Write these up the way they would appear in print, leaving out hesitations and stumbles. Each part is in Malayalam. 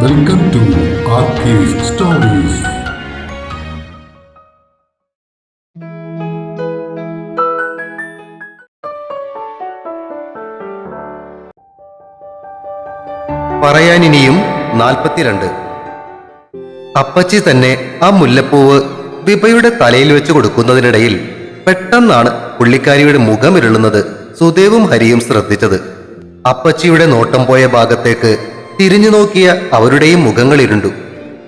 വെൽക്കം ടു ആർക്കേസ് സ്റ്റോറീസ്. പറയാനിനിയും 42. അപ്പച്ചി തന്നെ ആ മുല്ലപ്പൂവ് വിഭയുടെ തലയിൽ വെച്ച് കൊടുക്കുന്നതിനിടയിൽ പെട്ടെന്നാണ് പുള്ളിക്കാരിയുടെ മുഖമിരുളുന്നത് സുദേവും ഹരിയും ശ്രദ്ധിച്ചത്. അപ്പച്ചിയുടെ നോട്ടം പോയ ഭാഗത്തേക്ക് തിരിഞ്ഞു നോക്കിയ അവരുടെയും മുഖങ്ങൾ ഇരുണ്ടു.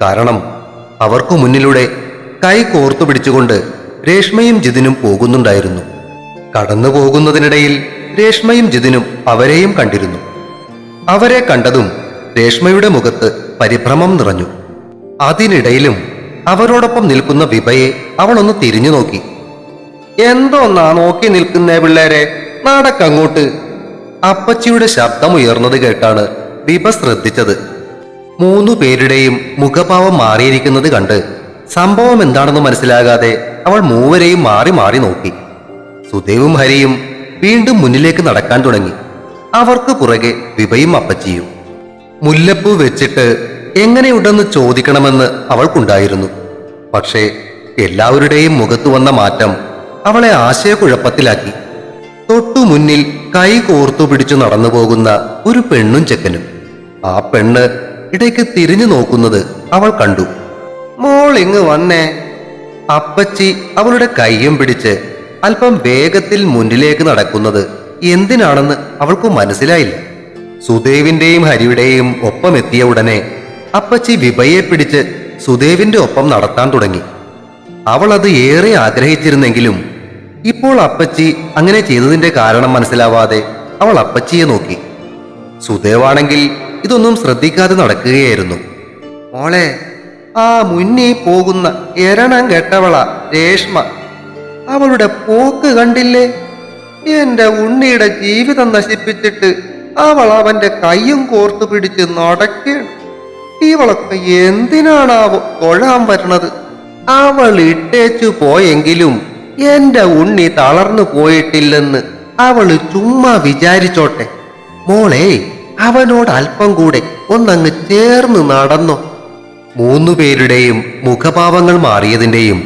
കാരണം അവർക്കു മുന്നിലൂടെ കൈ കോർത്തു പിടിച്ചുകൊണ്ട് രേഷ്മയും ജിതിനും പോകുന്നുണ്ടായിരുന്നു. കടന്നു പോകുന്നതിനിടയിൽ രേഷ്മയും ജിതിനും അവരെയും കണ്ടിരുന്നു. അവരെ കണ്ടതും രേഷ്മയുടെ മുഖത്ത് പരിഭ്രമം നിറഞ്ഞു. അതിനിടയിലും അവരോടൊപ്പം നിൽക്കുന്ന വിഭയെ അവളൊന്ന് തിരിഞ്ഞു നോക്കി. എന്തോന്നാ നോക്കി നിൽക്കുന്നേ പിള്ളേരെ, നടക്കങ്ങോട്ട്. അപ്പച്ചിയുടെ ശബ്ദമുയർന്നത് കേട്ടാണ് വിഭ ശ്രദ്ധിച്ചത്. 3 പേരുടെയും മുഖഭാവം മാറിയിരിക്കുന്നത് കണ്ട് സംഭവം എന്താണെന്ന് മനസ്സിലാകാതെ അവൾ മൂവരെയും മാറി മാറി നോക്കി. സുദേവും ഹരിയും വീണ്ടും മുന്നിലേക്ക് നടക്കാൻ തുടങ്ങി. അവർക്ക് പുറകെ വിഭയും അപ്പച്ചിയും. മുല്ലപ്പൂ വെച്ചിട്ട് എങ്ങനെയുണ്ടെന്ന് ചോദിക്കണമെന്ന് അവൾക്കുണ്ടായിരുന്നു. പക്ഷേ എല്ലാവരുടെയും മുഖത്തു വന്ന മാറ്റം അവളെ ആശയക്കുഴപ്പത്തിലാക്കി. തൊട്ടു മുന്നിൽ കൈ കോർത്തു പിടിച്ചു നടന്നു പോകുന്ന ഒരു പെണ്ണും ചെക്കനും. ആ പെണ്ണ് ഇടയ്ക്ക് തിരിഞ്ഞു നോക്കുന്നത് അവൾ കണ്ടു. മോളിങ് വന്നേ. അപ്പച്ചി അവളുടെ കൈയും പിടിച്ച് അല്പം വേഗത്തിൽ മുന്നിലേക്ക് നടക്കുന്നത് എന്തിനാണെന്ന് അവൾക്ക് മനസ്സിലായില്ല. സുദേവിന്റെയും ഹരിയുടെയും ഒപ്പം എത്തിയ ഉടനെ അപ്പച്ചി വിഭയെ പിടിച്ച് സുദേവിന്റെ ഒപ്പം നടത്താൻ തുടങ്ങി. അവൾ അത് ഏറെ ആഗ്രഹിച്ചിരുന്നെങ്കിലും ഇപ്പോൾ അപ്പച്ചി അങ്ങനെ ചെയ്തതിന്റെ കാരണം മനസ്സിലാവാതെ അവൾ അപ്പച്ചിയെ നോക്കി. സുദേവാണെങ്കിൽ ഇതൊന്നും ശ്രദ്ധിക്കാതെ നടക്കുകയായിരുന്നു. മോളെ, ആ മുന്നിൽ പോകുന്ന എരണം കെട്ടവള രേഷ്മ. അവളുടെ പോക്ക് കണ്ടില്ലേ? എന്റെ ഉണ്ണിയുടെ ജീവിതം നശിപ്പിച്ചിട്ട് അവൾ അവന്റെ കയ്യും കോർത്തു പിടിച്ച് നടക്കണം. ഇവളൊക്കെ എന്തിനാണാവോ തൊഴാൻ വരണത്? അവൾ ഇട്ടേച്ചു പോയെങ്കിലും എന്റെ ഉണ്ണി തളർന്നു പോയിട്ടില്ലെന്ന് അവള് ചുമ്മാ വിചാരിച്ചോട്ടെ. മോളെ, അവനോട് അല്പം കൂടെ ഒന്നങ്ങ് ചേർന്ന് നടന്നോ. 3 പേരുടെയും മുഖഭാവങ്ങൾ മാറിയതിന്റെയും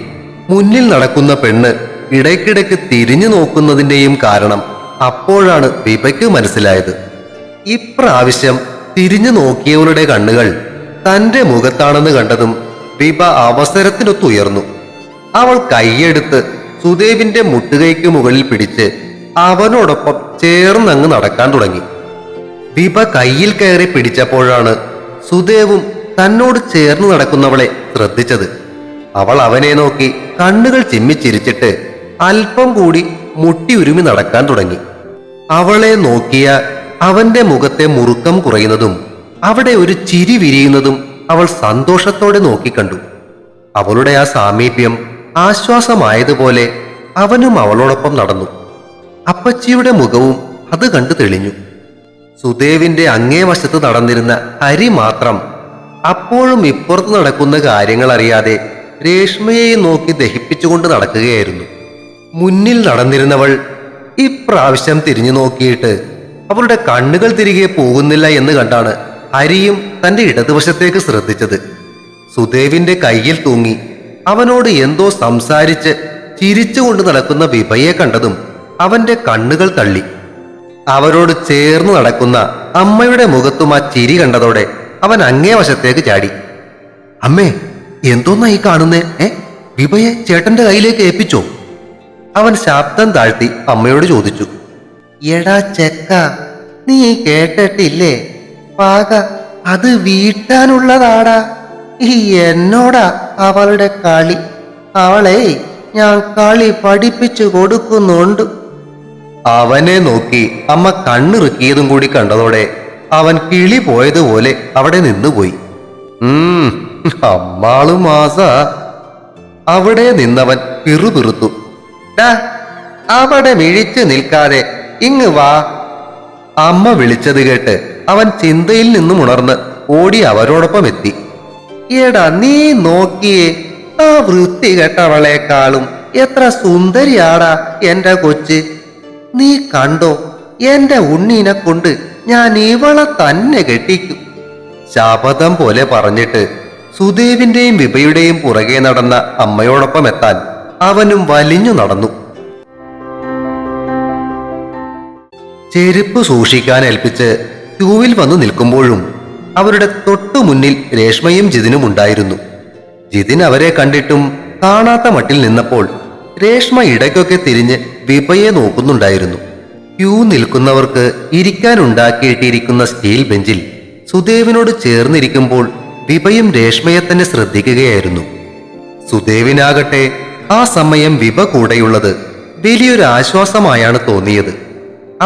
മുന്നിൽ നടക്കുന്ന പെണ്ണ് ഇടയ്ക്കിടയ്ക്ക് തിരിഞ്ഞു നോക്കുന്നതിന്റെയും കാരണം അപ്പോഴാണ് വിഭയ്ക്ക് മനസ്സിലായത്. ഇപ്രാവശ്യം തിരിഞ്ഞു നോക്കിയവളുടെ കണ്ണുകൾ തന്റെ മുഖത്താണെന്ന് കണ്ടതും വിഭ അവസരത്തിനൊത്തുയർന്നു. അവൾ കൈയെടുത്ത് സുദേവിന്റെ മുട്ടുകൈക്ക് മുകളിൽ പിടിച്ച് അവനോടൊപ്പം ചേർന്നങ്ങ് നടക്കാൻ തുടങ്ങി. വിഭ കയ്യിൽ കയറി പിടിച്ചപ്പോഴാണ് സുദേവും തന്നോട് ചേർന്ന് നടക്കുന്നവളെ ശ്രദ്ധിച്ചത്. അവൾ അവനെ നോക്കി കണ്ണുകൾ ചിമ്മിച്ചിരിച്ചിട്ട് അല്പം കൂടി മുട്ടി ഉരുമി നടക്കാൻ തുടങ്ങി. അവളെ നോക്കിയ അവന്റെ മുഖത്തെ മുറുക്കം കുറയുന്നതും അവിടെ ഒരു ചിരി വിരിയുന്നതും അവൾ സന്തോഷത്തോടെ നോക്കിക്കണ്ടു. അവളുടെ ആ സാമീപ്യം ആശ്വാസമായതുപോലെ അവനും അവളോടൊപ്പം നടന്നു. അപ്പച്ചിയുടെ മുഖവും അത് കണ്ടു തെളിഞ്ഞു. സുദേവിന്റെ അങ്ങേ വശത്ത് നടന്നിരുന്ന ഹരി മാത്രം അപ്പോഴും ഇപ്പുറത്ത് നടക്കുന്ന കാര്യങ്ങൾ അറിയാതെ രേഷ്മയെ നോക്കി ദഹിപ്പിച്ചുകൊണ്ട് നടക്കുകയായിരുന്നു. മുന്നിൽ നടന്നിരുന്നവൾ ഇപ്രാവശ്യം തിരിഞ്ഞു നോക്കിയിട്ട് അവളുടെ കണ്ണുകൾ തിരികെ പോകുന്നില്ല എന്ന് കണ്ടാണ് ഹരിയും തന്റെ ഇടതുവശത്തേക്ക് ശ്രദ്ധിച്ചത്. സുദേവിന്റെ കയ്യിൽ തൂങ്ങി അവനോട് എന്തോ സംസാരിച്ച് ചിരിച്ചുകൊണ്ട് നടക്കുന്ന വിഭയെ കണ്ടതും അവന്റെ കണ്ണുകൾ തള്ളി. അവരോട് ചേർന്ന് നടക്കുന്ന അമ്മയുടെ മുഖത്തും ആ ചിരി കണ്ടതോടെ അവൻ അങ്ങേ വശത്തേക്ക് ചാടി. അമ്മേ, എന്തോന്നാ ഈ കാണുന്നേ? വിഭയെ ചേട്ടന്റെ കയ്യിലേക്ക് ഏൽപ്പിച്ചോ? അവൻ ശബ്ദം താഴ്ത്തി അമ്മയോട് ചോദിച്ചു. എടാ ചെക്ക, നീ കേട്ടിട്ടില്ലേ? പാക അത് വീട്ടാനുള്ളതാടാ. ഈ എന്നോടാ അവളുടെ കളി. അവളെ ഞാൻ കളി പഠിപ്പിച്ചു കൊടുക്കുന്നുണ്ട്. അവനെ നോക്കി അമ്മ കണ്ണിറുക്കിയതും കൂടി കണ്ടതോടെ അവൻ കിളി പോയതുപോലെ അവിടെ നിന്നുപോയി. അമ്മാളു മാസ. അവിടെ നിന്നവൻ പിറുപിറുത്തു. അവിടെ മിഴിച്ചു നിൽക്കാതെ ഇങ്ങ് വാ. അമ്മ വിളിച്ചത് കേട്ട് അവൻ ചിന്തയിൽ നിന്നും ഉണർന്ന് ഓടി അവരോടൊപ്പം എത്തി. എടാ, നീ നോക്കിയേ, ആ വൃത്തികെട്ടവളെക്കാളും എത്ര സുന്ദരിയാടാ എന്റെ കൊച്ച്. നീ കണ്ടോ, എന്റെ ഉണ്ണീനെ കൊണ്ട് ഞാൻ ഇവളെ തന്നെ കെട്ടിക്കും. ശപഥം പോലെ പറഞ്ഞിട്ട് സുദേവിന്റെയും വിഭയുടെയും പുറകെ നടന്ന അമ്മയോടൊപ്പം എത്താൻ അവനും വലിഞ്ഞു നടന്നു. ചെരുപ്പ് സൂക്ഷിക്കാൻ ഏൽപ്പിച്ച് ക്യൂവിൽ വന്നു നിൽക്കുമ്പോഴും അവരുടെ തൊട്ടു മുന്നിൽ രേഷ്മയും ജിതിനും ഉണ്ടായിരുന്നു. ജിതിൻ അവരെ കണ്ടിട്ടും കാണാത്ത മട്ടിൽ നിന്നപ്പോൾ രേഷ്മ ഇടയ്ക്കൊക്കെ തിരിഞ്ഞ് വിഭയെ നോക്കുന്നുണ്ടായിരുന്നു. ക്യൂ നിൽക്കുന്നവർക്ക് ഇരിക്കാനുണ്ടാക്കിയിട്ടിരിക്കുന്ന സ്റ്റീൽ ബെഞ്ചിൽ സുദേവിനോട് ചേർന്നിരിക്കുമ്പോൾ വിഭയും രേഷ്മയെ തന്നെ ശ്രദ്ധിക്കുകയായിരുന്നു. സുദേവിനാകട്ടെ ആ സമയം വിഭ കൂടെയുള്ളത് വലിയൊരു ആശ്വാസമായാണ് തോന്നിയത്.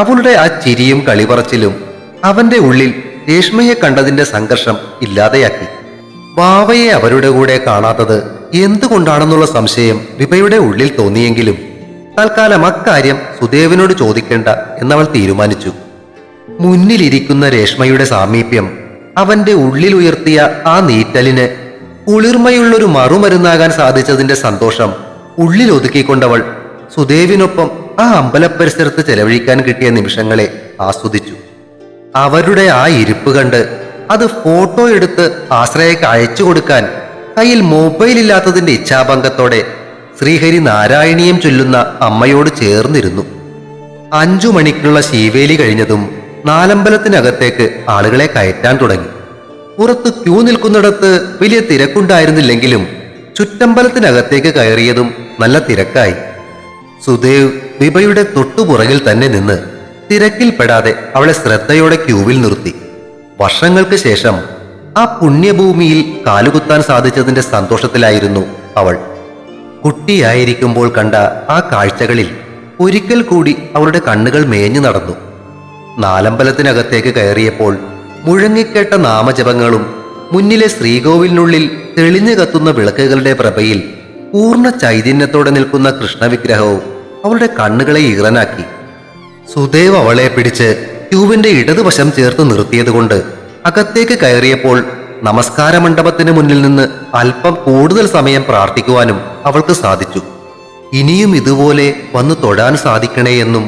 അവളുടെ ആ ചിരിയും കളിപറച്ചിലും അവന്റെ ഉള്ളിൽ രേഷ്മയെ കണ്ടതിന്റെ സംഘർഷം ഇല്ലാതെയാക്കി. വാവയെ അവരുടെ കൂടെ കാണാത്തത് എന്തുകൊണ്ടാണെന്നുള്ള സംശയം വിഭയുടെ ഉള്ളിൽ തോന്നിയെങ്കിലും തൽക്കാലം അക്കാര്യം സുദേവനോട് ചോദിക്കേണ്ട എന്നവൾ തീരുമാനിച്ചു. മുന്നിലിരിക്കുന്ന രേഷ്മയുടെ സാമീപ്യം അവന്റെ ഉള്ളിൽ ഉയർത്തിയ ആ നീറ്റലിന് കുളിർമയുള്ളൊരു മറുമരുന്നാകാൻ സാധിച്ചതിന്റെ സന്തോഷം ഉള്ളിൽ ഒതുക്കിക്കൊണ്ടവൾ സുദേവിനൊപ്പം ആ അമ്പലപരിസരത്ത് ചെലവഴിക്കാൻ കിട്ടിയ നിമിഷങ്ങളെ ആസ്വദിച്ചു. അവരുടെ ആ ഇരിപ്പ് കണ്ട് അത് ഫോട്ടോ എടുത്ത് ആശ്രയക്ക് അയച്ചു കൊടുക്കാൻ കയ്യിൽ മൊബൈൽ ഇല്ലാത്തതിന്റെ ഇച്ഛാഭംഗത്തോടെ ശ്രീഹരി നാരായണീയം ചൊല്ലുന്ന അമ്മയോട് ചേർന്നിരുന്നു. 5 മണിക്കുള്ള ശീവേലി കഴിഞ്ഞതും നാലമ്പലത്തിനകത്തേക്ക് ആളുകളെ കയറ്റാൻ തുടങ്ങി. പുറത്ത് ക്യൂ നിൽക്കുന്നിടത്ത് വലിയ തിരക്കുണ്ടായിരുന്നില്ലെങ്കിലും ചുറ്റമ്പലത്തിനകത്തേക്ക് കയറിയതും നല്ല തിരക്കായി. സുദേവ് വിഭയുടെ തൊട്ടുപുറകിൽ തന്നെ നിന്ന് തിരക്കിൽപ്പെടാതെ അവളെ ശ്രദ്ധയോടെ ക്യൂവിൽ നിർത്തി. വർഷങ്ങൾക്ക് ശേഷം ആ പുണ്യഭൂമിയിൽ കാലുകുത്താൻ സാധിച്ചതിന്റെ സന്തോഷത്തിലായിരുന്നു അവൾ. കുട്ടിയായിരിക്കുമ്പോൾ കണ്ട ആ കാഴ്ചകളിൽ ഒരിക്കൽ കൂടി അവളുടെ കണ്ണുകൾ മേഞ്ഞു നടന്നു. നാലമ്പലത്തിനകത്തേക്ക് കയറിയപ്പോൾ മുഴങ്ങിക്കേട്ട നാമജപങ്ങളും മുന്നിലെ ശ്രീകോവിലിനുള്ളിൽ തെളിഞ്ഞു കത്തുന്ന വിളക്കുകളുടെ പ്രഭയിൽ പൂർണ്ണ ചൈതന്യത്തോടെ നിൽക്കുന്ന കൃഷ്ണവിഗ്രഹവും അവളുടെ കണ്ണുകളെ ഈറനാക്കി. സുദേവ് അവളെ പിടിച്ച് ക്യൂവിന്റെ ഇടതുവശം ചേർത്ത് നിർത്തിയതുകൊണ്ട് അകത്തേക്ക് കയറിയപ്പോൾ നമസ്കാര മണ്ഡപത്തിന് മുന്നിൽ നിന്ന് അല്പം കൂടുതൽ സമയം പ്രാർത്ഥിക്കുവാനും അവൾക്ക് സാധിച്ചു. ഇനിയും ഇതുപോലെ വന്നു തൊഴാൻ സാധിക്കണേ എന്നും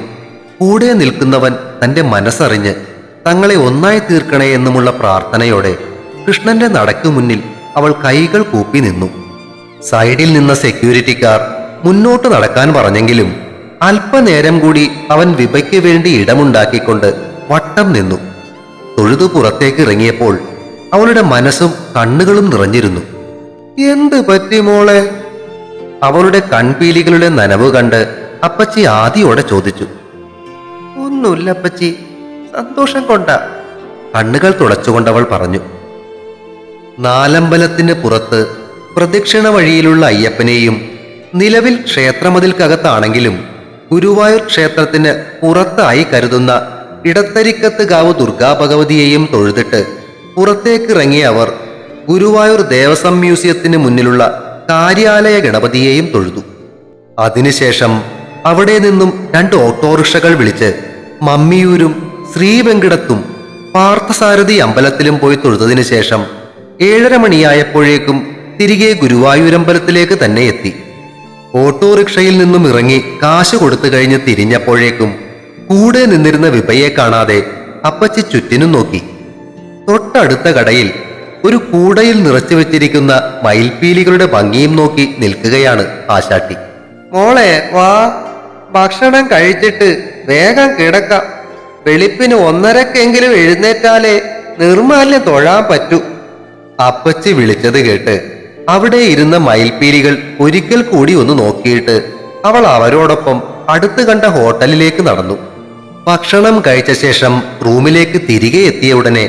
കൂടെ നിൽക്കുന്നവൻ തന്റെ മനസ്സറിഞ്ഞ് തങ്ങളെ ഒന്നായി തീർക്കണേ എന്നുമുള്ള പ്രാർത്ഥനയോടെ കൃഷ്ണന്റെ നടക്കു മുന്നിൽ അവൾ കൈകൾ കൂപ്പി നിന്നു. സൈഡിൽ നിന്ന സെക്യൂരിറ്റിക്കാർ മുന്നോട്ട് നടക്കാൻ പറഞ്ഞെങ്കിലും അല്പനേരം കൂടി അവൻ വിഭയ്ക്ക് വേണ്ടി ഇടമുണ്ടാക്കിക്കൊണ്ട് വട്ടം നിന്നു. തൊഴുതു പുറത്തേക്ക് ഇറങ്ങിയപ്പോൾ അവളുടെ മനസ്സും കണ്ണുകളും നിറഞ്ഞിരുന്നു. എന്ത് പറ്റി മോളെ? അവളുടെ കൺപീലികളുടെ നനവ് കണ്ട് അപ്പച്ചി ആദിയോടെ ചോദിച്ചു. ഒന്നുമില്ല അപ്പച്ചി, സന്തോഷം കൊണ്ട, കണ്ണുകൾ തുടച്ചുകൊണ്ടവൾ പറഞ്ഞു. നാലമ്പലത്തിന് പുറത്ത് പ്രദക്ഷിണ വഴിയിലുള്ള അയ്യപ്പനെയും നിലവിൽ ക്ഷേത്രമതിൽക്കകത്താണെങ്കിലും ഗുരുവായൂർ ക്ഷേത്രത്തിന് പുറത്തായി കരുതുന്ന ഇടത്തരിക്കത്ത് കാവ് ദുർഗാ ഭഗവതിയെയും തൊഴുതിട്ട് പുറത്തേക്കിറങ്ങിയ അവർ ഗുരുവായൂർ ദേവസ്വം മ്യൂസിയത്തിന് മുന്നിലുള്ള കാര്യാലയ ഗണപതിയെയും തൊഴുതു. അതിനുശേഷം അവിടെ നിന്നും 2 ഓട്ടോറിക്ഷകൾ വിളിച്ച് മമ്മിയൂരും ശ്രീവെങ്കിടത്തും പാർത്ഥസാരഥി അമ്പലത്തിലും പോയി തൊഴുതതിനു ശേഷം 7:30 മണിയായപ്പോഴേക്കും തിരികെ ഗുരുവായൂരമ്പലത്തിലേക്ക് തന്നെ എത്തി. ഓട്ടോറിക്ഷയിൽ നിന്നും ഇറങ്ങി കാശ് കൊടുത്തു കഴിഞ്ഞ് തിരിഞ്ഞപ്പോഴേക്കും കൂടെ നിന്നിരുന്ന വിഭയെ കാണാതെ അപ്പച്ചി ചുറ്റിനും നോക്കി. തൊട്ടടുത്ത കടയിൽ ഒരു കൂടയിൽ നിറച്ചു വെച്ചിരിക്കുന്ന മയിൽപീലികളുടെ ഭംഗിയും നോക്കി നിൽക്കുകയാണ് ആശാട്ടി. മോളെ വാ, ഭക്ഷണം കഴിച്ചിട്ട് വേഗം കിടക്കാം. വെളുപ്പിന് 1:30-ക്കെങ്കിലും എഴുന്നേറ്റാലേ നിർമാല്യം തൊഴാൻ പറ്റൂ. അപ്പച്ചി വിളിച്ചത് കേട്ട് അവിടെ ഇരുന്ന മയിൽപീലികൾ ഒരിക്കൽ കൂടി ഒന്ന് നോക്കിയിട്ട് അവൾ അവരോടൊപ്പം അടുത്ത് കണ്ട ഹോട്ടലിലേക്ക് നടന്നു. ഭക്ഷണം കഴിച്ച ശേഷം റൂമിലേക്ക് തിരികെ എത്തിയ ഉടനെ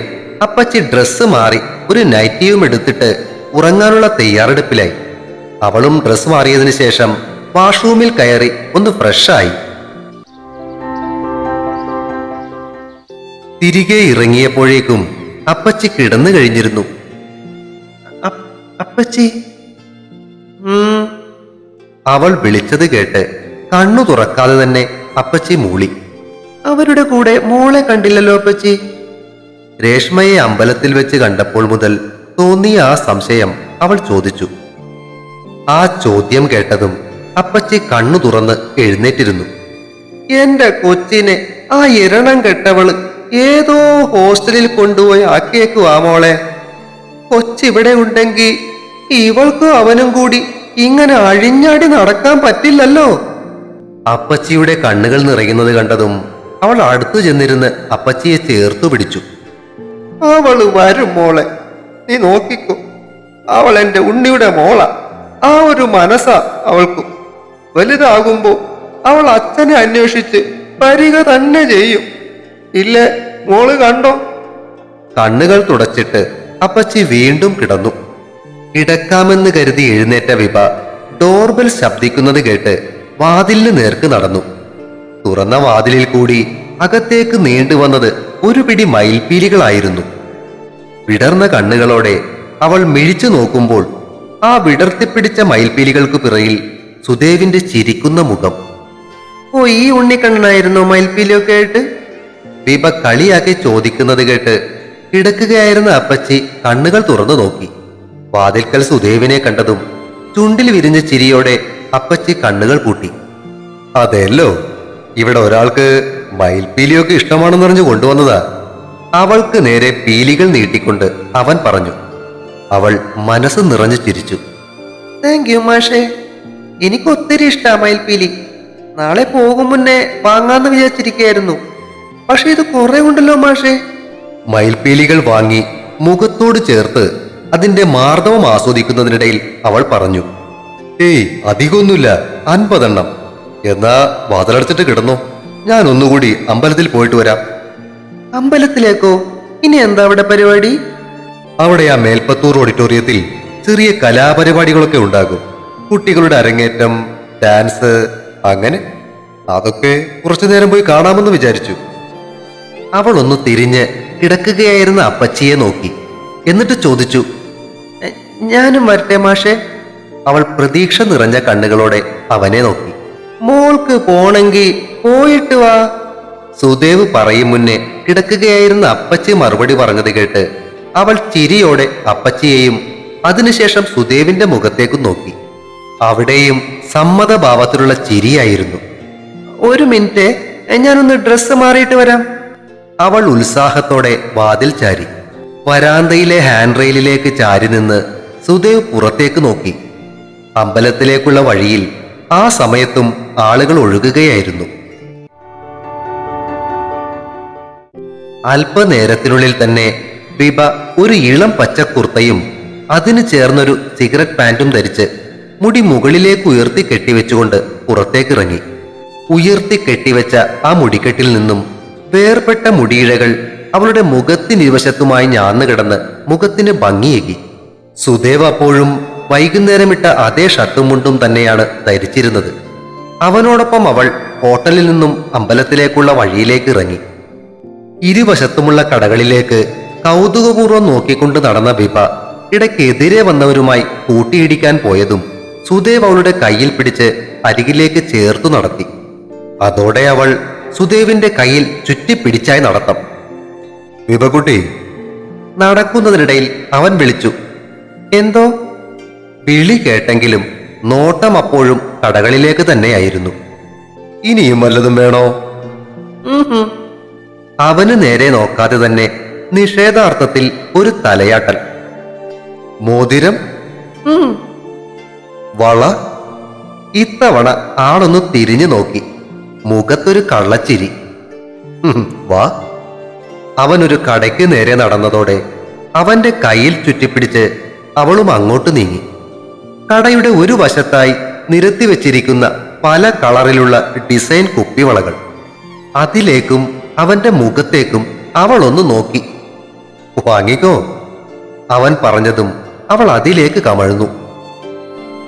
അപ്പച്ചി ഡ്രസ്സ് മാറി ഒരു നൈറ്റിയും എടുത്തിട്ട് ഉറങ്ങാനുള്ള തയ്യാറെടുപ്പിലായി. അവളും ഡ്രസ്സ് മാറിയതിനു ശേഷം വാഷ്റൂമിൽ കയറി ഒന്ന് ഫ്രഷായി. തിരികെ ഇറങ്ങിയപ്പോഴേക്കും അപ്പച്ചി കിടന്നു കഴിഞ്ഞിരുന്നു. അപ്പച്ചി, അവൾ വിളിച്ചത് കേട്ട് കണ്ണു തുറക്കാതെ തന്നെ അപ്പച്ചി മൂളി. അവരുടെ കൂടെ മോളെ കണ്ടില്ലല്ലോ അപ്പച്ചി. രേഷ്മയെ അമ്പലത്തിൽ വെച്ച് കണ്ടപ്പോൾ മുതൽ തോന്നിയ ആ സംശയം അവൾ ചോദിച്ചു. ആ ചോദ്യം കേട്ടതും അപ്പച്ചി കണ്ണു തുറന്ന് എഴുന്നേറ്റിരുന്നു. എന്റെ കൊച്ചിനെ ആ ഇരണം കെട്ടവള് ഏതോ ഹോസ്റ്റലിൽ കൊണ്ടുപോയി ആക്കിയേക്കുവാ മോളെ. കൊച്ചിവിടെ ഉണ്ടെങ്കിൽ ഇവൾക്കും അവനും കൂടി ഇങ്ങനെ അഴിഞ്ഞാടി നടക്കാൻ പറ്റില്ലല്ലോ. അപ്പച്ചിയുടെ കണ്ണുകൾ നിറയുന്നത് കണ്ടതും അവൾ അടുത്തു ചെന്നിരുന്ന് അപ്പച്ചിയെ ചേർത്തു പിടിച്ചു. അവള് വരും മോളെ, നീ നോക്കിക്കോ. അവൾ എന്റെ ഉണ്ണിയുടെ മോള. ആ ഒരു മനസ്സാ അവൾക്കും. വലുതാകുമ്പോ അവൾ അച്ഛനെ അന്വേഷിച്ച് വരിക തന്നെ ചെയ്യും. ഇല്ലേ മോള് കണ്ടോ? കണ്ണുകൾ തുടച്ചിട്ട് അപ്പച്ചി വീണ്ടും കിടന്നു. കിടക്കാമെന്ന് കരുതി എഴുന്നേറ്റ വിഭ ഡോർബെൽ ശബ്ദിക്കുന്നത് കേട്ട് വാതിലിന് നേർക്ക് നടന്നു. തുറന്ന വാതിലിൽ കൂടി അകത്തേക്ക് നീണ്ടുവന്നത് ഒരു പിടി മയിൽപ്പീലികളായിരുന്നു. വിടർന്ന കണ്ണുകളോടെ അവൾ മിഴിച്ചു നോക്കുമ്പോൾ ആ വിടർത്തിപ്പിടിച്ച മയിൽപ്പീലികൾക്ക് പിറയിൽ സുദേവിന്റെ ചിരിക്കുന്ന മുഖം. ഓ, ഈ ഉണ്ണിക്കണ്ണനായിരുന്നു മയിൽപ്പീലിയൊക്കെ ആയിട്ട്? വിഭ കളിയാക്കി ചോദിക്കുന്നത് കേട്ട് കിടക്കുകയായിരുന്ന അപ്പച്ചി കണ്ണുകൾ തുറന്നു നോക്കി. വാതിൽക്കൽ സുദേവിനെ കണ്ടതും ചുണ്ടിൽ വിരിഞ്ഞ ചിരിയോടെ അപ്പച്ചി കണ്ണുകൾ പൂട്ടി. അതെല്ലോ, ഇവിടെ ഒരാൾക്ക് മയിൽപ്പീലിയൊക്കെ ഇഷ്ടമാണെന്ന് പറഞ്ഞ് കൊണ്ടുവന്നതാ. അവൾക്ക് നേരെ പീലികൾ നീട്ടിക്കൊണ്ട് അവൻ പറഞ്ഞു. അവൾ മനസ്സ് നിറഞ്ഞു ചിരിച്ചു. താങ്ക് യു മാഷേ, എനിക്ക് ഒത്തിരി ഇഷ്ടാ മയിൽപ്പീലി. നാളെ പോകും മുന്നേ വാങ്ങാന്ന് വിചാരിച്ചിരിക്കുകയായിരുന്നു. പക്ഷെ ഇത് കുറെ ഉണ്ടല്ലോ മാഷേ. മയിൽപ്പീലികൾ വാങ്ങി മുഖത്തോട് ചേർത്ത് അതിന്റെ മാർദ്ദവം ആസ്വദിക്കുന്നതിനിടയിൽ അവൾ പറഞ്ഞു. ഏയ്, അധികമൊന്നുമില്ല, 50 എണ്ണം. എന്നാ വാതിലടച്ചിട്ട് കിടന്നു. ഞാൻ ഒന്നുകൂടി അമ്പലത്തിൽ പോയിട്ട് വരാം. അമ്പലത്തിലേക്കോ? ഇനി എന്താ അവിടെ പരിപാടി? അവിടെ ആ മേൽപ്പത്തൂർ ഓഡിറ്റോറിയത്തിൽ ചെറിയ കലാപരിപാടികളൊക്കെ ഉണ്ടാകും. കുട്ടികളുടെ അരങ്ങേറ്റം, ഡാൻസ്, അങ്ങനെ. അതൊക്കെ കുറച്ചു നേരം പോയി കാണാമെന്ന് വിചാരിച്ചു. അവൾ ഒന്ന് തിരിഞ്ഞ് കിടക്കുകയായിരുന്ന അപ്പച്ചിയെ നോക്കി. എന്നിട്ട് ചോദിച്ചു, ഞാനും വരട്ടെ മാഷേ? അവൾ പ്രതീക്ഷ നിറഞ്ഞ കണ്ണുകളോടെ അവനെ നോക്കി. മോൾക്ക് പോണെങ്കി പോയിട്ട് വാ. സുദേവ് പറയും മുന്നേ കിടക്കുകയായിരുന്ന അപ്പച്ചി മറുപടി പറഞ്ഞത് കേട്ട് അവൾ ചിരിയോടെ അപ്പച്ചിയെയും അതിനുശേഷം സുദേവിന്റെ മുഖത്തേക്കും നോക്കി. അവിടെയും സമ്മതഭാവത്തിലുള്ള ചിരിയായിരുന്നു. ഒരു മിനിറ്റ്, ഞാനൊന്ന് ഡ്രസ്സ് മാറിയിട്ട് വരാം. അവൾ ഉത്സാഹത്തോടെ വാതിൽ ചാരി. വരാന്തയിലെ ഹാൻഡ് റെയിലിലേക്ക് ചാരി നിന്ന് സുദേവ് പുറത്തേക്ക് നോക്കി. അമ്പലത്തിലേക്കുള്ള വഴിയിൽ ആ സമയത്തും ആളുകൾ ഒഴുകുകയായിരുന്നു. അല്പനേരത്തിനുള്ളിൽ തന്നെ വിഭ ഒരു ഇളം പച്ച കുർത്തയും അതിന് ചേർന്നൊരു സിഗരറ്റ് പാന്റും ധരിച്ച് മുടി മുകളിലേക്ക് ഉയർത്തി കെട്ടിവെച്ചുകൊണ്ട് പുറത്തേക്കിറങ്ങി. ഉയർത്തി കെട്ടിവെച്ച ആ മുടിക്കെട്ടിൽ നിന്നും വേർപെട്ട മുടിയിഴകൾ അവളുടെ മുഖത്തിനിരുവശത്തുമായി ഞാന്നു കിടന്ന് മുഖത്തിന് ഭംഗിയേകി. സുദേവ് അപ്പോഴും വൈകുന്നേരമിട്ട അതേ ഷർട്ടും മുണ്ടും തന്നെയാണ് ധരിച്ചിരുന്നത്. അവനോടൊപ്പം അവൾ ഹോട്ടലിൽ നിന്നും അമ്പലത്തിലേക്കുള്ള വഴിയിലേക്ക് ഇറങ്ങി. ഇരുവശത്തുമുള്ള കടകളിലേക്ക് കൗതുകപൂർവ്വം നോക്കിക്കൊണ്ട് നടന്ന വിഭ ഇടയ്ക്കെതിരെ വന്നവരുമായി കൂട്ടിയിടിക്കാൻ പോയതും സുദേവ് അവളുടെ കയ്യിൽ പിടിച്ച് അരികിലേക്ക് ചേർത്തു നടത്തി. അതോടെ അവൾ സുദേവിന്റെ കയ്യിൽ ചുറ്റിപ്പിടിച്ചായി നടത്തം. വിഭകുട്ടി. നടക്കുന്നതിനിടയിൽ അവൻ വിളിച്ചു. എന്തോ? വിളി കേട്ടെങ്കിലും നോട്ടം അപ്പോഴും കടകളിലേക്ക് തന്നെയായിരുന്നു. ഇനിയും വല്ലതും വേണോ? അവന് നേരെ നോക്കാതെ തന്നെ നിഷേധാർത്ഥത്തിൽ ഒരു തലയാട്ടൽ. മോതിരം? വള? ഇത്തവണ ആളൊന്ന് തിരിഞ്ഞു നോക്കി. മുഖത്തൊരു കള്ളച്ചിരി. വാ. അവനൊരു കടയ്ക്ക് നേരെ നടന്നതോടെ അവന്റെ കയ്യിൽ ചുറ്റിപ്പിടിച്ച് അവളും അങ്ങോട്ട് നീങ്ങി. കടയുടെ ഒരു വശത്തായി നിരത്തി വെച്ചിരിക്കുന്ന പല കളറിലുള്ള ഡിസൈൻ കുപ്പിവളകൾ. അതിലേക്കും അവന്റെ മുഖത്തേക്കും അവൾ ഒന്ന് നോക്കി. വാങ്ങിക്കോ, അവൻ പറഞ്ഞതും അവൾ അതിലേക്ക് കമഴ്ന്നു.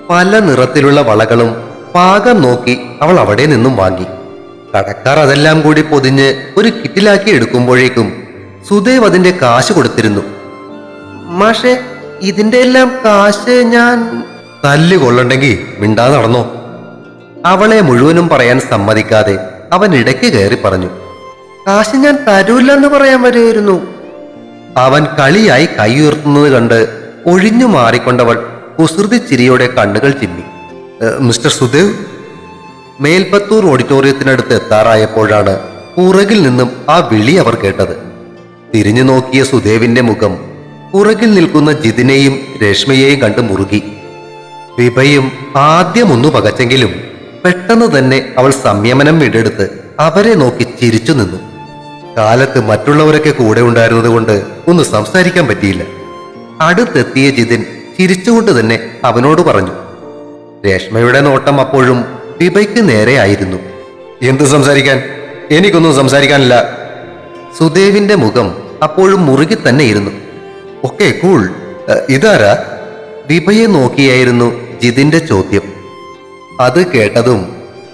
പല നിറത്തിലുള്ള വളകളും പാകം നോക്കി അവൾ അവിടെ നിന്നും വാങ്ങി. കടക്കാർ അതെല്ലാം കൂടി പൊതിഞ്ഞ് ഒരു കിറ്റിലാക്കി എടുക്കുമ്പോഴേക്കും സുദേവ് അതിന്റെ കാശ് കൊടുത്തിരുന്നു. മാഷേ, ഇതിന്റെ എല്ലാം കാശ് ഞാൻ... തല്ല് കൊള്ളണ്ടെങ്കിൽ മിണ്ടാ നടന്നോ. അവളെ മുഴുവനും പറയാൻ സമ്മതിക്കാതെ അവൻ ഇടയ്ക്ക് കയറി പറഞ്ഞു. കാശ് ഞാൻ തരൂല്ലെന്ന് പറയാൻ വരുമായിരുന്നു. അവൻ കളിയായി കൈ ഉയർത്തുന്നത് കണ്ട് ഒഴിഞ്ഞു മാറിക്കൊണ്ടവൾ കുസൃതി ചിരിയോടെ കണ്ണുകൾ ചിമ്മി. മിസ്റ്റർ സുദേവ്. മേൽപ്പത്തൂർ ഓഡിറ്റോറിയത്തിനടുത്ത് എത്താറായപ്പോഴാണ് പുറകിൽ നിന്നും ആ വിളി അവർ കേട്ടത്. തിരിഞ്ഞു നോക്കിയ സുദേവിന്റെ മുഖം പുറകിൽ നിൽക്കുന്ന ജിതിനെയും രേഷ്മയെയും കണ്ട് മുറുകി. വിഭയും ആദ്യം ഒന്നു പകച്ചെങ്കിലും പെട്ടെന്ന് തന്നെ അവൾ സംയമനം വീണ്ടെടുത്ത് അവരെ നോക്കി ചിരിച്ചു നിന്നു. കാലത്ത് മറ്റുള്ളവരൊക്കെ കൂടെ ഉണ്ടായിരുന്നത് കൊണ്ട് ഒന്ന് സംസാരിക്കാൻ പറ്റിയില്ല. അടുത്തെത്തിയ ജിതിൻ ചിരിച്ചുകൊണ്ട് തന്നെ അവനോട് പറഞ്ഞു. രേഷ്മയുടെ നോട്ടം അപ്പോഴും വിഭയ്ക്ക് നേരെ ആയിരുന്നു. എന്ത് സംസാരിക്കാൻ? എനിക്കൊന്നും സംസാരിക്കാനില്ല. സുദേവിന്റെ മുഖം അപ്പോഴും മുറുകി തന്നെ ഇരുന്നു. Okay cool. ഇതാരാ? വിഭയെ നോക്കിയായിരുന്നു ജിതിന്റെ ചോദ്യം. അത് കേട്ടതും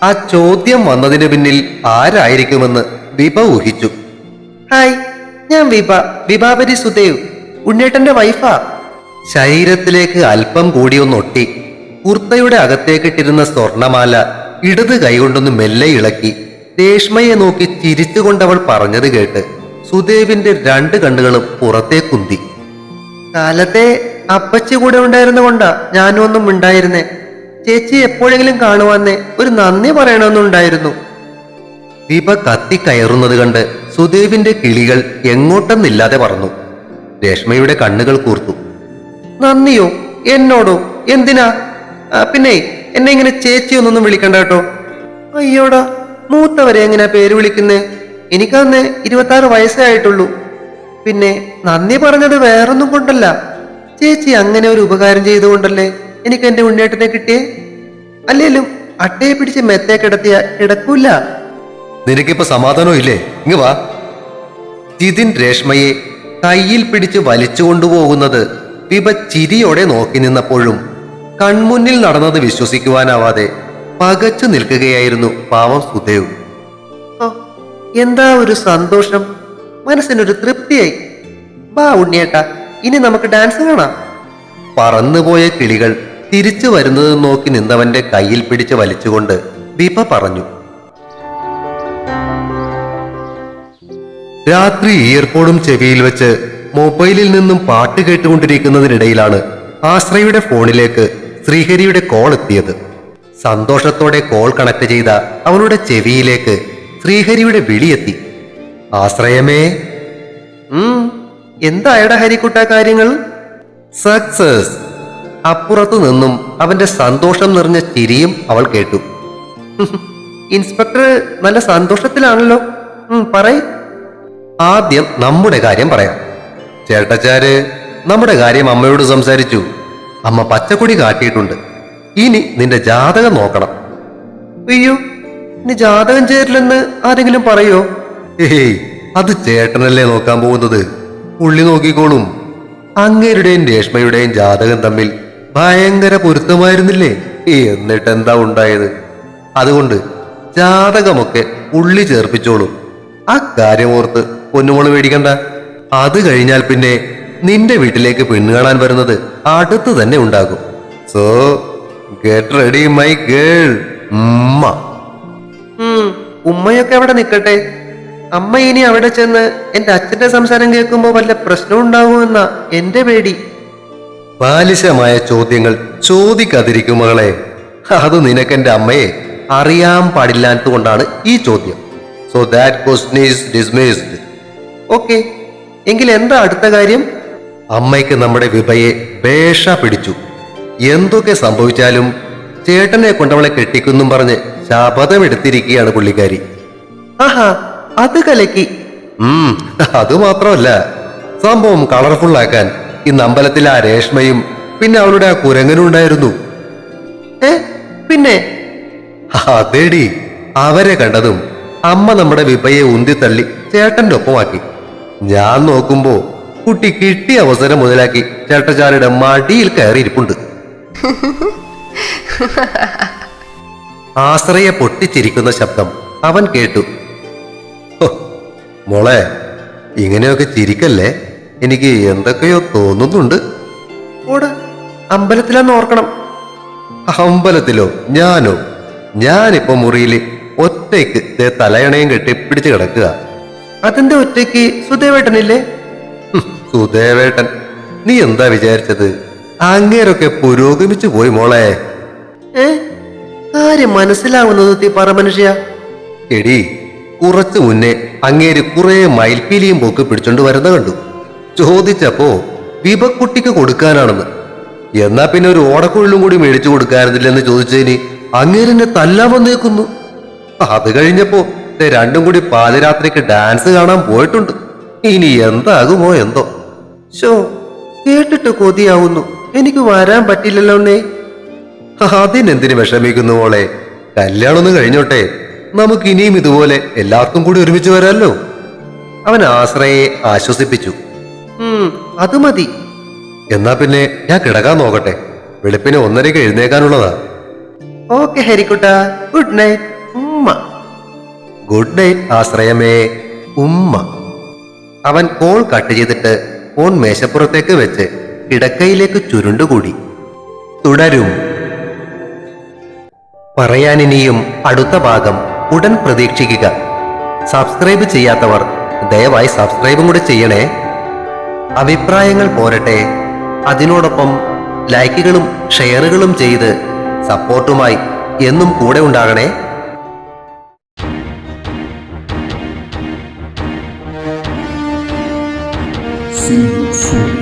ആ ചോദ്യം വന്നതിന് പിന്നിൽ ആരായിരിക്കുമെന്ന് വിഭ ഊഹിച്ചു. ഹായ്, ഞാൻ വിഭാപരി സുദേവ്, ഉണ്ണേട്ടന്റെ വൈഫാ. ശരീരത്തിലേക്ക് അല്പം കൂടിയൊന്നൊട്ടി കുർത്തയുടെ അകത്തേക്കിട്ടിരുന്ന സ്വർണമാല ഇടത് കൈകൊണ്ടൊന്ന് മെല്ലെ ഇളക്കി രേഷ്മയെ നോക്കി ചിരിച്ചുകൊണ്ടവൾ പറഞ്ഞത് കേട്ട് സുദേവിന്റെ രണ്ട് കണ്ണുകളും പുറത്തേക്കുന്തി. കാലത്തെ അപ്പച്ചി കൂടെ ഉണ്ടായിരുന്ന കൊണ്ടാ ഞാനും ഒന്നും ഉണ്ടായിരുന്നേ. ചേച്ചി എപ്പോഴെങ്കിലും കാണുവാന്നേ ഒരു നന്ദി പറയണമെന്നുണ്ടായിരുന്നു. ദീപ കത്തിക്കയറുന്നത് കണ്ട് സുദേവിന്റെ കിളികൾ എങ്ങോട്ടെന്നില്ലാതെ പറന്നു. രേഷ്മയുടെ കണ്ണുകൾ കൂർത്തു. നന്ദിയോ? എന്നോടോ? എന്തിനാ? പിന്നെ എന്നെ ഇങ്ങനെ ചേച്ചിയൊന്നൊന്നും വിളിക്കണ്ട കേട്ടോ. അയ്യോടാ, മൂത്തവരെ എങ്ങനെയാ പേര് വിളിക്കുന്നേ? എനിക്കന്ന് 26 വയസ്സേ ആയിട്ടുള്ളൂ. പിന്നെ നന്ദി പറഞ്ഞത് വേറൊന്നും കൊണ്ടല്ല, ചേച്ചി അങ്ങനെ ഒരു ഉപകാരം ചെയ്തുകൊണ്ടല്ലേ എനിക്ക് എന്റെ ഉണ്ണേട്ടനെ കിട്ടിയേ. അല്ലേലും അട്ടയെ പിടിച്ച് മെത്തേ കിടത്തിയ കിടക്കൂല. നിനക്കിപ്പോ സമാധാനം ഇല്ലേ? ഇങ്ങ് വാ. ജിതിൻ രേഷ്മയെ കയ്യിൽ പിടിച്ച് വലിച്ചു കൊണ്ടുപോകുന്നത് വിഭ ചിരിയോടെ നോക്കി നിന്നപ്പോഴും കൺമുന്നിൽ നടന്നത് വിശ്വസിക്കുവാനാവാതെ പകച്ചു നിൽക്കുകയായിരുന്നു പാവം സുദേവ്. എന്താ ഒരു സന്തോഷം, മനസ്സിനൊരു തൃപ്തിയായി. ബാ ഉണ്ണിയേട്ടാ, ഇനി നമുക്ക് ഡാൻസ് കാണാം. പറന്നുപോയ കിളികൾ തിരിച്ചു വരുന്നത് നോക്കി നിന്നവന്റെ കയ്യിൽ പിടിച്ച് വലിച്ചുകൊണ്ട് വിഭ പറഞ്ഞു. രാത്രി ഇയർപോഡും ചെവിയിൽ വെച്ച് മൊബൈലിൽ നിന്നും പാട്ട് കേട്ടുകൊണ്ടിരിക്കുന്നതിനിടയിലാണ് ആശ്രയുടെ ഫോണിലേക്ക് ശ്രീഹരിയുടെ കോൾ എത്തിയത്. സന്തോഷത്തോടെ കോൾ കണക്ട് ചെയ്ത അവളുടെ ചെവിയിലേക്ക് ശ്രീഹരിയുടെ വിളിയെത്തി. ആശ്രയമേ. എന്തായടാ ഹരിക്കുട്ട കാര്യങ്ങൾ? സക്സസ്. അപ്പുറത്തു നിന്നും അവന്റെ സന്തോഷം നിറഞ്ഞ ചിരിയും അവൾ കേട്ടു. ഇൻസ്പെക്ടർ നല്ല സന്തോഷത്തിലാണല്ലോ. പറയ്. ആദ്യം നമ്മുടെ കാര്യം പറയാം. ചേട്ടച്ചാര് നമ്മുടെ കാര്യം അമ്മയോട് സംസാരിച്ചു. അമ്മ പച്ചക്കൊടി കാട്ടിയിട്ടുണ്ട്. ഇനി നിന്റെ ജാതകം നോക്കണം. അയ്യോ, ഇനി ജാതകം ചേരില്ലെന്ന് ആരെങ്കിലും പറയോ? ഏയ്, അത് ചേട്ടനല്ലേ നോക്കാൻ പോകുന്നത്. പുള്ളി നോക്കിക്കോളും. അങ്ങേരുടെയും രേഷ്മയുടെയും ജാതകം തമ്മിൽ ഭയങ്കര പൊരുത്തമായിരുന്നില്ലേ? എന്നിട്ട് എന്താ ഉണ്ടായത്? അതുകൊണ്ട് ജാതകമൊക്കെ പുള്ളി ചേർപ്പിച്ചോളും. ആ കാര്യം ഓർത്ത് പൊന്നുമോള് പേടിക്കണ്ട. അത് കഴിഞ്ഞാൽ പിന്നെ നിന്റെ വീട്ടിലേക്ക് പെണ്ണ് കാണാൻ വരുന്നത് അടുത്ത് തന്നെ ഉണ്ടാകും. So get ready my girl. ഉമ്മയൊക്കെ അവിടെ നിൽക്കട്ടെ. അമ്മ ഇനി അവിടെ ചെന്ന് എന്റെ അച്ഛന്റെ സംസാരം കേൾക്കുമ്പോ വല്ല പ്രശ്നം ഉണ്ടാവുമെന്നാ എന്റെ പേടി. ബാലിശമായ ചോദ്യങ്ങൾ ചോദിക്കാതിരിക്കും മകളെ. അത് നിനക്കെന്റെ അമ്മയെ അറിയാൻ പാടില്ലാത്തതുകൊണ്ടാണ് ഈ ചോദ്യം. So that question is dismissed. Okay, എങ്കിൽ എന്താ അടുത്ത കാര്യം? അമ്മയ്ക്ക് നമ്മുടെ വിഭയെ പേഷ പിടിച്ചു. എന്തൊക്കെ സംഭവിച്ചാലും ചേട്ടനെ കൊണ്ടവളെ കെട്ടിക്കുന്നും പറഞ്ഞ് ശപഥമെടുത്തിരിക്കുകയാണ് പുള്ളിക്കാരി. ആഹാ, അത് കലക്കി. അത് മാത്രമല്ല, സംഭവം കളർഫുൾ ആക്കാൻ ഇന്ന് അമ്പലത്തിൽ ആ രേഷ്മയും പിന്നെ അവളുടെ ആ കുരങ്ങനും ഉണ്ടായിരുന്നു. പിന്നെ അതേടി, അവരെ കണ്ടതും അമ്മ നമ്മുടെ വിഭയെ ഉന്തിത്തള്ളി ചേട്ടന്റെ ഒപ്പമാക്കി. ഞാൻ നോക്കുമ്പോ കുട്ടി കിട്ടിയ അവസരം മുതലാക്കി ചേട്ടച്ചാരുടെ മടിയിൽ കയറിയിരിപ്പുണ്ട്. ആശ്രയെ പൊട്ടിച്ചിരിക്കുന്ന ശബ്ദം അവൻ കേട്ടു. മോളെ, ഇങ്ങനെയൊക്കെ ചിരിക്കല്ലേ, എനിക്ക് എന്തൊക്കെയോ തോന്നുന്നുണ്ട്. അമ്പലത്തിലാന്ന് ഓർക്കണം. അമ്പലത്തിലോ? ഞാനോ? ഞാനിപ്പോ മുറിയില് ഒറ്റയ്ക്ക് തലയണയും കെട്ടി പിടിച്ചു കിടക്കുക. അതെന്താ ഒറ്റയ്ക്ക്? സുദേവേട്ടനില്ലേ? സുദേവേട്ടൻ? നീ എന്താ വിചാരിച്ചത്? അങ്ങേരൊക്കെ പുരോഗമിച്ചു പോയി മോളെ. കാര്യം മനസ്സിലാവുന്നത് പറ മനുഷ്യ. എടി, കുറച്ചു മുന്നേ അങ്ങേര് കുറെ മയിൽപ്പീലിയും പൊക്ക് പിടിച്ചോണ്ട് വരുന്ന കണ്ടു. ചോദിച്ചപ്പോ വിപക്കുട്ടിക്ക് കൊടുക്കാനാണെന്ന്. എന്നാ പിന്നെ ഒരു ഓടക്കുഴലും കൂടി മേടിച്ചു കൊടുക്കാറുന്നില്ലെന്ന് ചോദിച്ചതിന് അങ്ങേരെന്നെ തല്ലാൻ വന്നേക്കുന്നു. അത് കഴിഞ്ഞപ്പോ രണ്ടും കൂടി പാതിരാത്രിക്ക് ഡാൻസ് കാണാൻ പോയിട്ടുണ്ട്. ഇനി എന്താകുമോ എന്തോ. ഷോ കേട്ടിട്ട് കൊതിയാവുന്നു. എനിക്ക് വരാൻ പറ്റില്ലല്ലോന്നേ. അതിനെന്തിനു വിഷമിക്കുന്നു മോളെ? കല്യാണമൊന്നും കഴിഞ്ഞോട്ടെ, നമുക്ക് ഇനിയും ഇതുപോലെ എല്ലാവർക്കും കൂടി ഒരുമിച്ച് വരാമല്ലോ. അവൻ ആശ്രയെ ആശ്വസിപ്പിച്ചു. അത് മതി. എന്നാ പിന്നെ ഞാൻ കിടക്കാൻ നോക്കട്ടെ. വെളുപ്പിന് 1:30 എഴുന്നേക്കാനുള്ളതാ. ഓക്കെ ഹരിക്കുട്ട, ഗുഡ് നൈറ്റ് ഉമ്മ. ഗുഡ് നൈറ്റ് ആശ്രയമേ ഉമ്മ. അവൻ കോൾ കട്ട് ചെയ്തിട്ട് ഫോൺ മേശപ്പുറത്തേക്ക് വെച്ച് കിടക്കയിലേക്ക് ചുരുണ്ടുകൂടി. തുടരും. പറയാനിനിയും അടുത്ത ഭാഗം ഉടൻ പ്രതീക്ഷിക്കുക. സബ്സ്ക്രൈബ് ചെയ്യാത്തവർ ദയവായി സബ്സ്ക്രൈബും കൂടി ചെയ്യണേ. അഭിപ്രായങ്ങൾ പോരട്ടെ, അതിനോടൊപ്പം ലൈക്കുകളും ഷെയറുകളും ചെയ്ത് സപ്പോർട്ടുമായി എന്നും കൂടെ ഉണ്ടാകണേ. See you soon.